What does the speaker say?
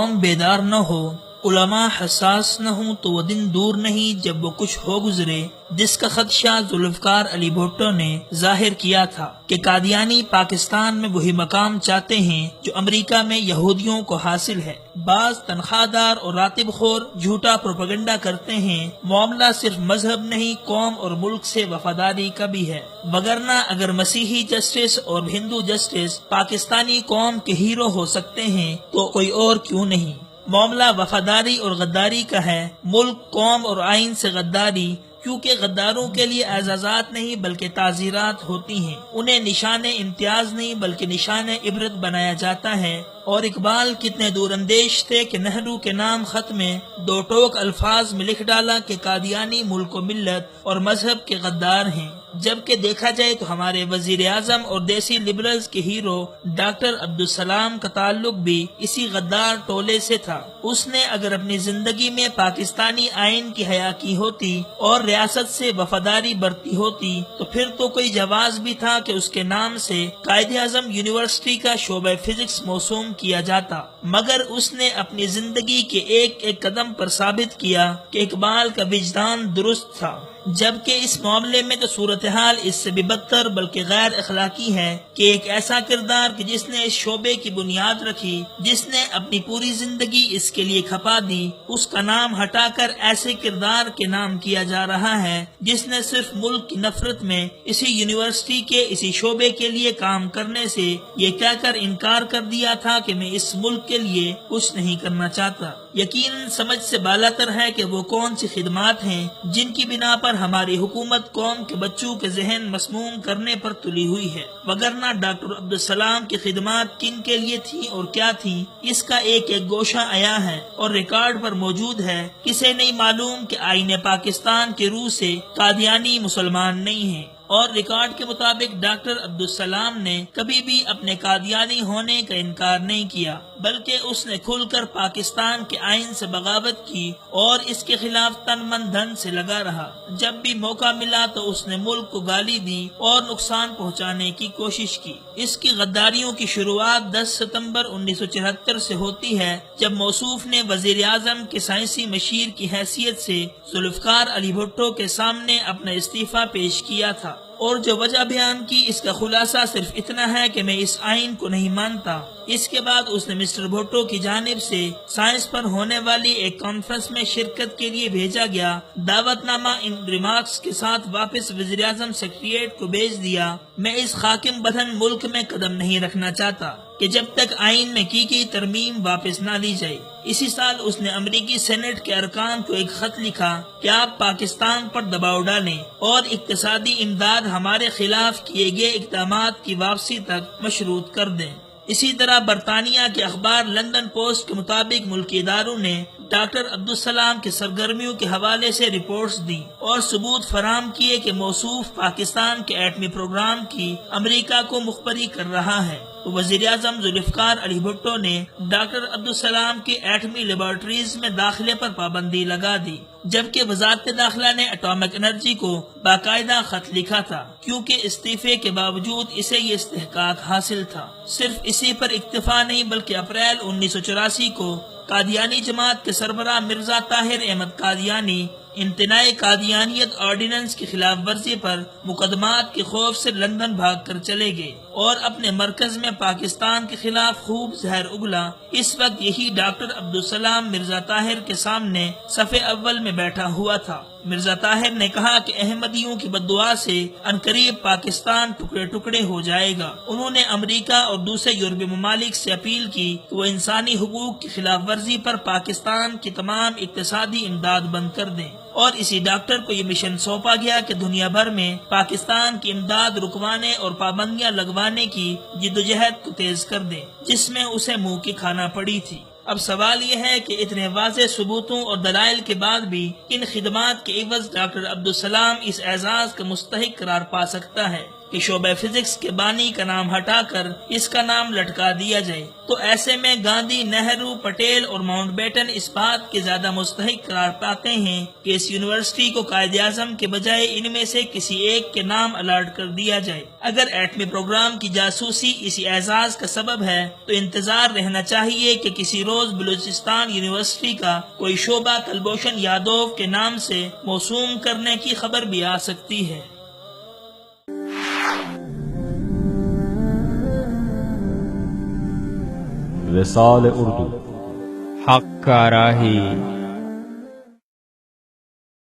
قوم بیدار نہ ہو، علماء حساس نہ ہوں تو وہ دن دور نہیں جب وہ کچھ ہو گزرے جس کا خدشہ ذوالفقار علی بھٹو نے ظاہر کیا تھا کہ قادیانی پاکستان میں وہی مقام چاہتے ہیں جو امریکہ میں یہودیوں کو حاصل ہے۔ بعض تنخواہ دار اور راتب خور جھوٹا پروپیگنڈا کرتے ہیں معاملہ صرف مذہب نہیں، قوم اور ملک سے وفاداری کا بھی ہے، وگرنہ اگر مسیحی جسٹس اور ہندو جسٹس پاکستانی قوم کے ہیرو ہو سکتے ہیں تو کوئی اور کیوں نہیں۔ معاملہ وفاداری اور غداری کا ہے، ملک، قوم اور آئین سے غداری، کیونکہ غداروں کے لیے اعزازات نہیں بلکہ تعزیرات ہوتی ہیں، انہیں نشان امتیاز نہیں بلکہ نشان عبرت بنایا جاتا ہے۔ اور اقبال کتنے دور اندیش تھے کہ نہرو کے نام خط میں دو ٹوک الفاظ میں لکھ ڈالا کہ قادیانی ملک و ملت اور مذہب کے غدار ہیں، جبکہ دیکھا جائے تو ہمارے وزیر اعظم اور دیسی لبرلز کے ہیرو ڈاکٹر عبدالسلام کا تعلق بھی اسی غدار ٹولے سے تھا۔ اس نے اگر اپنی زندگی میں پاکستانی آئین کی حیا کی ہوتی اور ریاست سے وفاداری برتی ہوتی تو پھر تو کوئی جواز بھی تھا کہ اس کے نام سے قائد اعظم یونیورسٹی کا شعبہ فزکس موسوم کیا جاتا، مگر اس نے اپنی زندگی کے ایک ایک قدم پر ثابت کیا کہ اقبال کا وجدان درست تھا، جبکہ اس معاملے میں تو صورتحال اس سے بھی بدتر بلکہ غیر اخلاقی ہے کہ ایک ایسا کردار کہ جس نے اس شعبے کی بنیاد رکھی، جس نے اپنی پوری زندگی اس کے لیے کھپا دی، اس کا نام ہٹا کر ایسے کردار کے نام کیا جا رہا ہے جس نے صرف ملک کی نفرت میں اسی یونیورسٹی کے اسی شعبے کے لیے کام کرنے سے یہ کہہ کر انکار کر دیا تھا کہ میں اس ملک کے لیے کچھ نہیں کرنا چاہتا۔ یقیناً سمجھ سے بالاتر ہے کہ وہ کون سی خدمات ہیں جن کی بنا پر ہماری حکومت قوم کے بچوں کے ذہن مسموم کرنے پر تلی ہوئی ہے، وگرنہ ڈاکٹر عبدالسلام کی خدمات کن کے لیے تھیں اور کیا تھیں، اس کا ایک ایک گوشہ عیاں ہے اور ریکارڈ پر موجود ہے۔ کسے نہیں معلوم کہ آئین پاکستان کے روح سے قادیانی مسلمان نہیں ہیں، اور ریکارڈ کے مطابق ڈاکٹر عبدالسلام نے کبھی بھی اپنے قادیانی ہونے کا انکار نہیں کیا، بلکہ اس نے کھل کر پاکستان کے آئین سے بغاوت کی اور اس کے خلاف تن من دھن سے لگا رہا۔ جب بھی موقع ملا تو اس نے ملک کو گالی دی اور نقصان پہنچانے کی کوشش کی۔ اس کی غداریوں کی شروعات 10 ستمبر 1974 سے ہوتی ہے، جب موصوف نے وزیر اعظم کے سائنسی مشیر کی حیثیت سے ذوالفقار علی بھٹو کے سامنے اپنا استعفیٰ پیش کیا تھا، اور جو وجہ بیان کی اس کا خلاصہ صرف اتنا ہے کہ میں اس آئین کو نہیں مانتا۔ اس کے بعد اس نے مسٹر بھٹو کی جانب سے سائنس پر ہونے والی ایک کانفرنس میں شرکت کے لیے بھیجا گیا دعوت نامہ ان ریمارکس کے ساتھ واپس وزیر اعظم سیکریٹریٹ کو بھیج دیا۔ میں اس خاکم بدن ملک میں قدم نہیں رکھنا چاہتا کہ جب تک آئین میں کی گئی ترمیم واپس نہ لی جائے۔ اسی سال اس نے امریکی سینٹ کے ارکان کو ایک خط لکھا کہ آپ پاکستان پر دباؤ ڈالیں اور اقتصادی امداد ہمارے خلاف کیے گئے اقدامات کی واپسی تک مشروط کر دیں۔ اسی طرح برطانیہ کے اخبار لندن پوسٹ کے مطابق ملکی اداروں نے ڈاکٹر عبدالسلام کی سرگرمیوں کے حوالے سے رپورٹس دیں اور ثبوت فراہم کیے کہ موصوف پاکستان کے ایٹمی پروگرام کی امریکہ کو مخبری کر رہا ہے۔ وزیر اعظم ذوالفقار علی بھٹو نے ڈاکٹر عبدالسلام کی ایٹمی لیبارٹریز میں داخلے پر پابندی لگا دی، جبکہ وزارت داخلہ نے ایٹامک انرجی کو باقاعدہ خط لکھا تھا، کیونکہ استعفے کے باوجود اسے یہ استحقاق حاصل تھا۔ صرف اسی پر اکتفا نہیں بلکہ اپریل 1984 کو قادیانی جماعت کے سربراہ مرزا طاہر احمد قادیانی امتناع قادیانیت آرڈیننس کی خلاف ورزی پر مقدمات کے خوف سے لندن بھاگ کر چلے گئے اور اپنے مرکز میں پاکستان کے خلاف خوب زہر اگلا۔ اس وقت یہی ڈاکٹر عبدالسلام مرزا طاہر کے سامنے صف اول میں بیٹھا ہوا تھا۔ مرزا طاہر نے کہا کہ احمدیوں کی بددعا سے عنقریب پاکستان ٹکڑے ٹکڑے ہو جائے گا۔ انہوں نے امریکہ اور دوسرے یورپی ممالک سے اپیل کی کہ وہ انسانی حقوق کی خلاف ورزی پر پاکستان کی تمام اقتصادی امداد بند کر دیں، اور اسی ڈاکٹر کو یہ مشن سونپا گیا کہ دنیا بھر میں پاکستان کی امداد رکوانے اور پابندیاں لگوانے کی جدوجہد کو تیز کر دیں، جس میں اسے منہ کی کھانا پڑی تھی۔ اب سوال یہ ہے کہ اتنے واضح ثبوتوں اور دلائل کے بعد بھی ان خدمات کے عوض ڈاکٹر عبدالسلام اس اعزاز کا مستحق قرار پا سکتا ہے۔ کہ شعبہ فزکس کے بانی کا نام ہٹا کر اس کا نام لٹکا دیا جائے، تو ایسے میں گاندھی، نہرو، پٹیل اور ماؤنٹ بیٹن اس بات کے زیادہ مستحق قرار پاتے ہیں کہ اس یونیورسٹی کو قائد اعظم کے بجائے ان میں سے کسی ایک کے نام الاٹ کر دیا جائے۔ اگر ایٹمی پروگرام کی جاسوسی اسی اعزاز کا سبب ہے تو انتظار رہنا چاہیے کہ کسی روز بلوچستان یونیورسٹی کا کوئی شعبہ کلبھوشن یادو کے نام سے موسوم کرنے کی خبر بھی آ سکتی ہے۔ وصال اردو، حق کا راہی